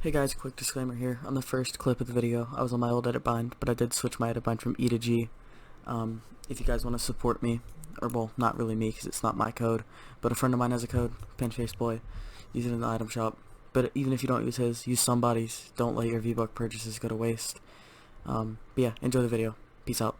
Hey guys, quick disclaimer here. On the first clip of the video, I was on my old edit bind, but I did switch my edit bind from E to G. If you guys want to support me, or well, not really me because it's not my code, but a friend of mine has a code, Pinface Boy, use it in the item shop. But even if you don't use his, use somebody's. Don't let your V-Buck purchases go to waste. But yeah, enjoy the video. Peace out.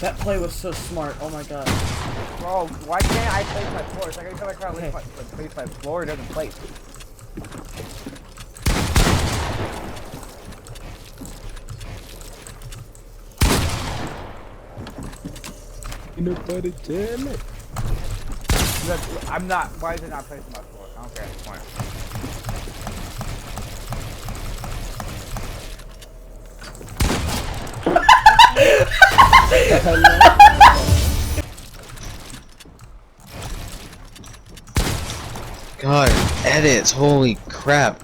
That play was so smart. Oh my god. Bro, why can't I place my floor? It's like every time I try to place my floor, it doesn't place. Nobody damn it. I'm not. Why is it not placing my floor? I don't care at this point. God, edits, holy crap.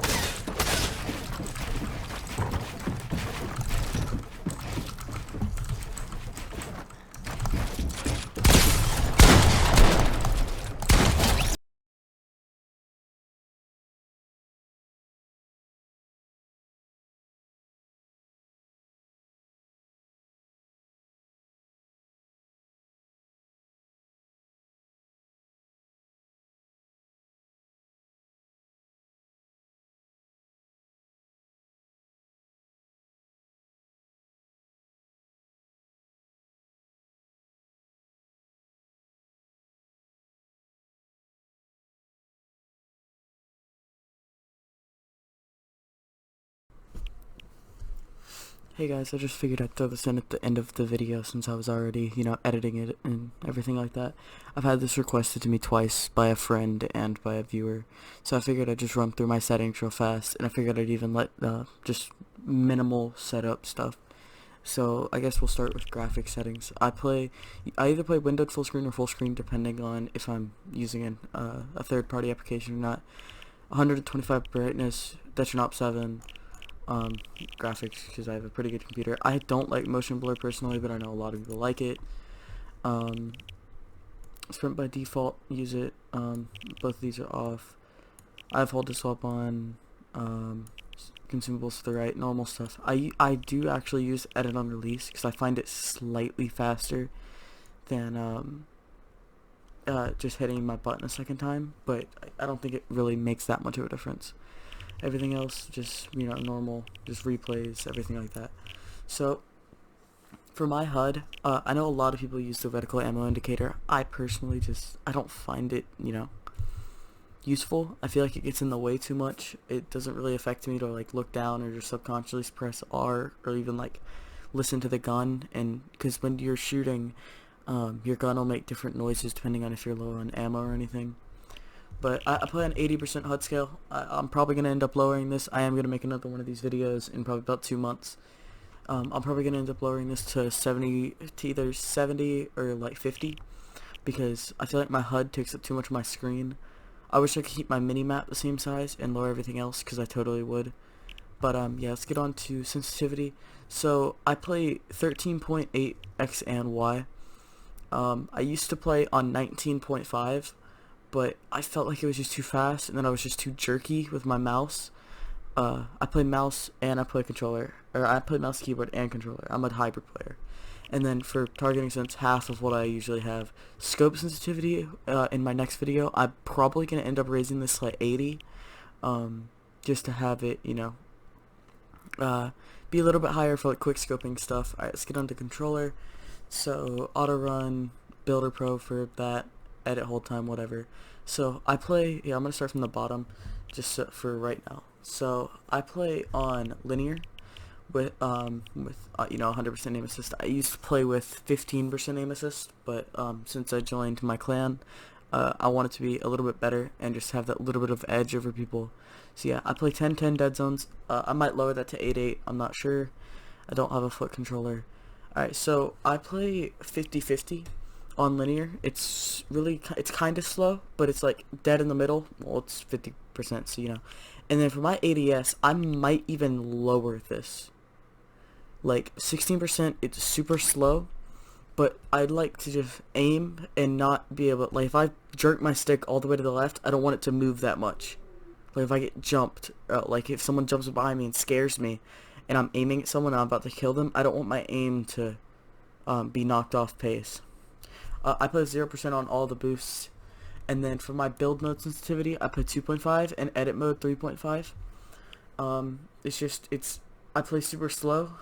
Hey guys, I just figured I'd throw this in at the end of the video since I was already, editing it and everything like that. I've had this requested to me twice by a friend and by a viewer, so I figured I'd just run through my settings real fast, and I figured I'd even let, just minimal setup stuff. So I guess we'll start with graphics settings. I either play windowed full screen or full screen depending on if I'm using a third-party application or not. 125 brightness, Detronop 7. Graphics because I have a pretty good computer. I don't like motion blur personally, but I know a lot of people like it. Sprint by default, use it. Both of these are off. I have hold to swap on. Consumables to the right, normal stuff. I do actually use edit on release because I find it slightly faster than just hitting my button a second time, but I don't think it really makes that much of a difference. Everything else just normal, just replays, everything like that. So for my HUD, I know a lot of people use the reticle ammo indicator. I personally I don't find it useful. I feel like it gets in the way too much. It doesn't really affect me to look down or just subconsciously press R or even listen to the gun, and because when you're shooting, your gun will make different noises depending on if you're low on ammo or anything. But I play on 80% HUD scale. I'm probably going to end up lowering this. I am going to make another one of these videos in probably about 2 months. I'm probably going to end up lowering this to 70, to either 70 or 50, because I feel like my HUD takes up too much of my screen. I wish I could keep my mini-map the same size and lower everything else, because I totally would. But yeah, let's get on to sensitivity. So I play 13.8 X and Y. I used to play on 19.5. But I felt like it was just too fast, and then I was just too jerky with my mouse. I play mouse and I play controller, or I play mouse, keyboard, and controller. I'm a hybrid player. And then for targeting sense, half of what I usually have. Scope sensitivity, in my next video, I'm probably going to end up raising this to 80, just to have it, be a little bit higher for quick scoping stuff. Alright, let's get on to controller. So, auto run, builder pro for that, edit hold time, whatever. So I'm gonna start from the bottom just for right now. So I play on linear with 100% aim assist. I used to play with 15% aim assist, but since I joined my clan, I want it to be a little bit better and just have that little bit of edge over people. So yeah, I play 10-10 dead zones. I might lower that to 8-8. I'm not sure. I don't have a foot controller. Alright, so I play 50-50 on linear. It's kind of slow, but it's like dead in the middle. Well, it's 50%, so you know. And then for my ADS, I might even lower this. Like 16%, it's super slow, but I'd like to just aim and not be able, like if I jerk my stick all the way to the left, I don't want it to move that much. Like if I get jumped, like if someone jumps behind me and scares me, and I'm aiming at someone and I'm about to kill them, I don't want my aim to be knocked off pace. I put 0% on all the boosts, and then for my build mode sensitivity, I put 2.5 and edit mode 3.5. I play super slow,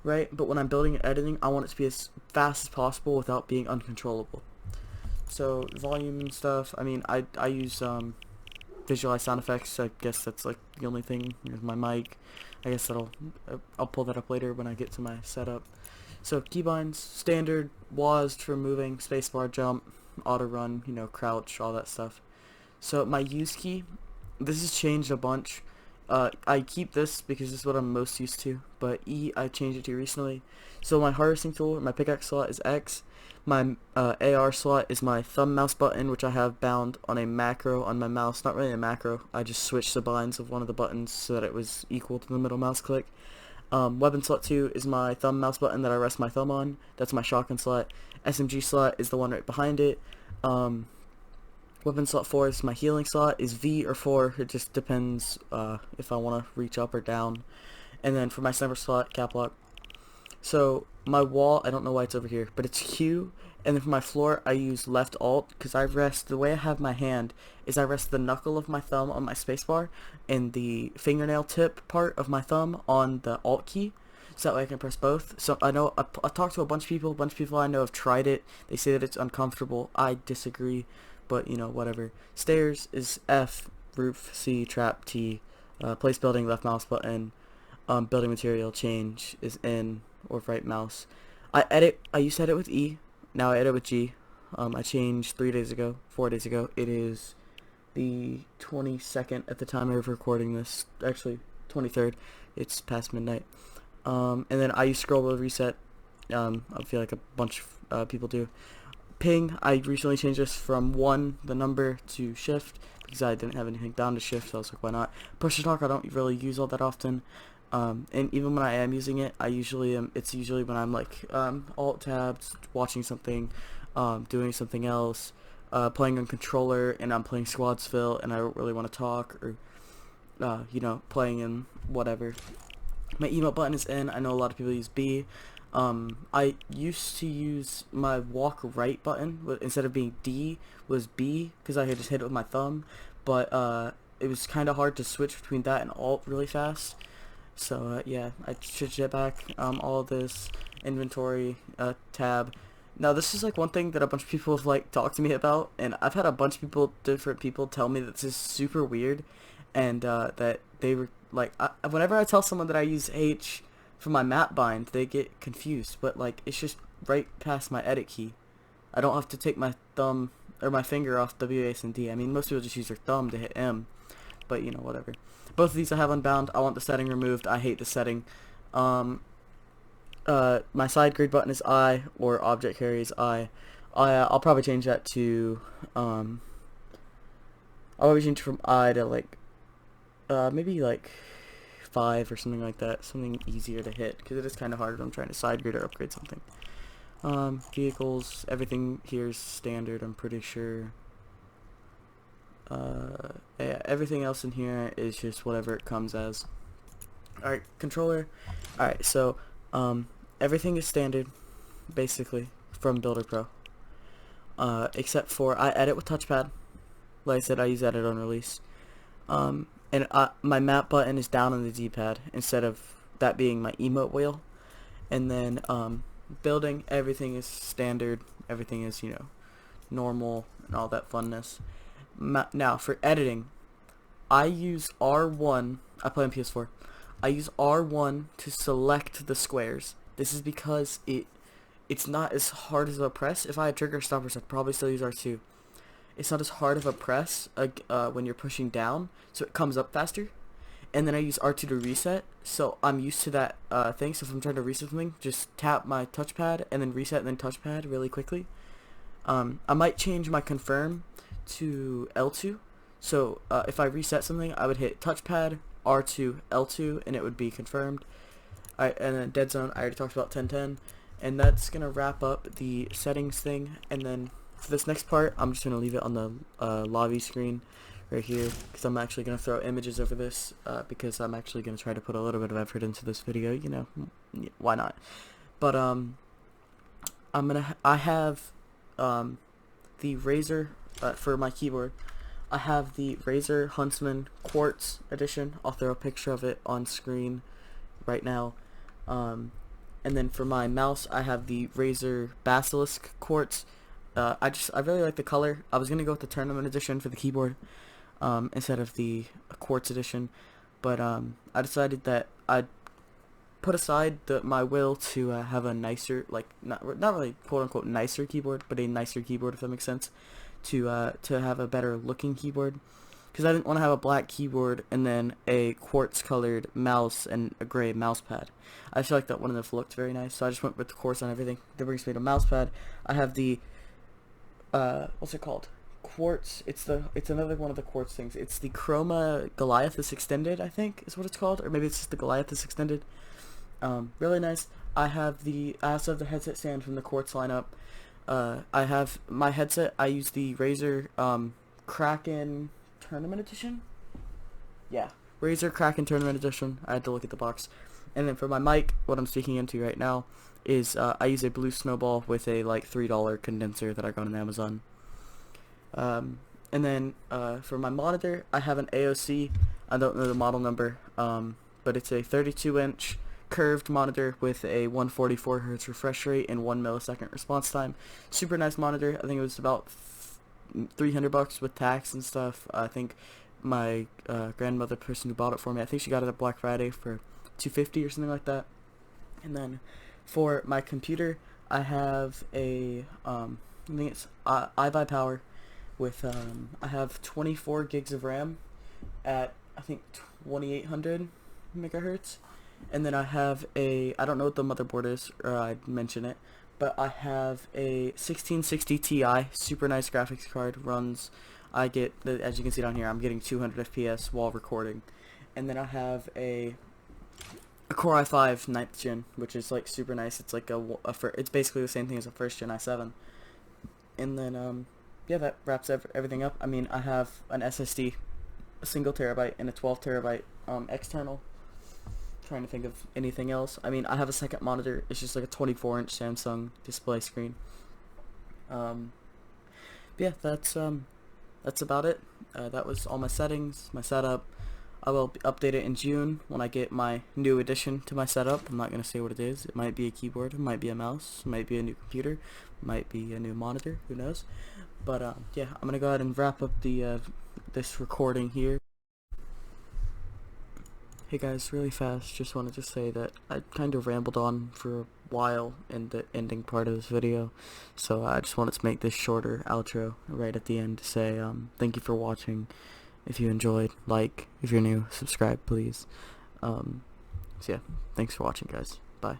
right? But when I'm building and editing, I want it to be as fast as possible without being uncontrollable. So volume and stuff, I mean, I use visualize sound effects. I guess that's like the only thing. Here's my mic. I guess I'll pull that up later when I get to my setup. So keybinds, standard, WASD for moving, spacebar, jump, auto run, you know, crouch, all that stuff. So my use key, this has changed a bunch. I keep this because this is what I'm most used to, but E I changed it to recently. So my harvesting tool, my pickaxe slot is X. My AR slot is my thumb mouse button, which I have bound on a macro on my mouse. Not really a macro, I just switched the binds of one of the buttons so that it was equal to the middle mouse click. Weapon slot 2 is my thumb mouse button that I rest my thumb on. That's my shotgun slot. SMG slot is the one right behind it. Weapon slot 4 is my healing slot, is V or 4, it just depends if I want to reach up or down. And then for my sniper slot, cap lock. So my wall, I don't know why it's over here, but it's Q. And then for my floor, I use left alt, because the way I have my hand is I rest the knuckle of my thumb on my spacebar and the fingernail tip part of my thumb on the alt key, so that way I can press both. So I know, I talked to a bunch of people I know have tried it. They say that it's uncomfortable. I disagree, but you know, whatever. Stairs is F, roof, C, trap, T, place building, left mouse button, building material change is N or right mouse. I used to edit with E, now I edit with G. I changed 4 days ago. It is the 22nd at the time of recording this, actually 23rd, it's past midnight. And then I use scroll wheel reset. I feel like a bunch of people do. Ping, I recently changed this from 1, the number, to shift, because I didn't have anything down to shift, so I was like, why not? Push to talk, I don't really use all that often. And even when I am using it, it's usually when I'm like alt tabs, watching something, doing something else, playing on controller, and I'm playing squads fill, and I don't really want to talk, or you know, playing in whatever. My emote button is N. I know a lot of people use B. I used to use my walk right button, but instead of being D was B, because I could just hit it with my thumb, but it was kind of hard to switch between that and alt really fast. So yeah, I switched it back. All of this inventory tab. Now this is like one thing that a bunch of people have like talked to me about, and I've had a bunch of different people tell me that this is super weird, and that they were like, whenever I tell someone that I use H for my map bind, they get confused. But like, it's just right past my edit key. I don't have to take my thumb or my finger off W, A, and D. I mean, most people just use their thumb to hit M, but you know, whatever. Both of these I have unbound. I want the setting removed. I hate the setting. My side grid button is I, or object carry is I. I'll probably change that to I'll probably change from I to like maybe like 5 or something like that. Something easier to hit, because it is kind of hard when I'm trying to side grid or upgrade something. Vehicles, everything here is standard, I'm pretty sure. Yeah, everything else in here is just whatever it comes as. Alright, controller. Alright, so everything is standard, basically, from Builder Pro. Except for, I edit with touchpad. Like I said, I use edit on release. And my map button is down on the D-pad, instead of that being my emote wheel. And then, building, everything is standard. Everything is, you know, normal and all that funness. Now, for editing, I use R1, I play on PS4, I use R1 to select the squares. This is because it's not as hard as a press. If I had trigger stoppers, I'd probably still use R2. it's not as hard of a press when you're pushing down, so it comes up faster. And then I use R2 to reset, so I'm used to that thing. So if I'm trying to reset something, just tap my touchpad and then reset and then touchpad really quickly. I might change my confirm to L2. So if I reset something, I would hit touchpad, R2, L2, and it would be confirmed. And then dead zone, I already talked about 1010. And that's going to wrap up the settings thing. And then for this next part, I'm just going to leave it on the lobby screen right here, because I'm actually going to throw images over this, because I'm actually going to try to put a little bit of effort into this video, you know, why not? But I have the Razer for my keyboard. I have the Razer Huntsman Quartz edition. I'll throw a picture of it on screen right now. And then for my mouse, I have the Razer Basilisk Quartz. I really like the color. I was gonna go with the tournament edition for the keyboard instead of the Quartz edition, but I decided that I'd put aside my will to have a nicer, like not really quote unquote nicer keyboard, but a nicer keyboard, if that makes sense, to have a better looking keyboard, because I didn't want to have a black keyboard and then a quartz colored mouse and a gray mouse pad. I feel like that wouldn't have looked very nice, so I just went with the quartz on everything. That brings me to mouse pad. I have the what's it called? Quartz. It's another one of the quartz things. It's the Chroma Goliathus Extended, I think is what it's called, or maybe it's just the Goliathus Extended. Really nice. I also have the headset stand from the Quartz lineup. I have my headset. I use the Razer Kraken Tournament Edition. Yeah, Razer Kraken Tournament Edition. I had to look at the box. And then for my mic, what I'm speaking into right now is I use a Blue Snowball with a like $3 condenser that I got on Amazon. And then for my monitor, I have an AOC. I don't know the model number, but it's a 32-inch curved monitor with a 144 Hz refresh rate and 1 millisecond response time. Super nice monitor. I think it was about $300 with tax and stuff. I think my grandmother, person who bought it for me, I think she got it at Black Friday for $250 or something like that. And then for my computer, I have a I think it's iBuy Power with I have 24 gigs of RAM at I think 2800 megahertz. And then I have I don't know what the motherboard is, or I'd mention it, but I have a 1660 Ti, super nice graphics card, runs, as you can see down here, I'm getting 200 FPS while recording. And then I have a Core i5 9th gen, which is like super nice. It's like it's basically the same thing as a 1st gen i7. And then, yeah, that wraps everything up. I mean, I have an SSD, a single terabyte, and a 12 terabyte external. Trying to think of anything else. I mean, I have a second monitor. It's just like a 24-inch Samsung display screen. Yeah, that's about it. That was all my settings, my setup. I will update it in June when I get my new addition to my setup. I'm not going to say what it is. It might be a keyboard, it might be a mouse, it might be a new computer, it might be a new monitor, who knows. But yeah, I'm going to go ahead and wrap up this recording here. Hey guys, really fast, just wanted to say that I kind of rambled on for a while in the ending part of this video, so I just wanted to make this shorter outro right at the end to say thank you for watching. If you enjoyed, like. If you're new, subscribe please. So yeah, thanks for watching guys, bye.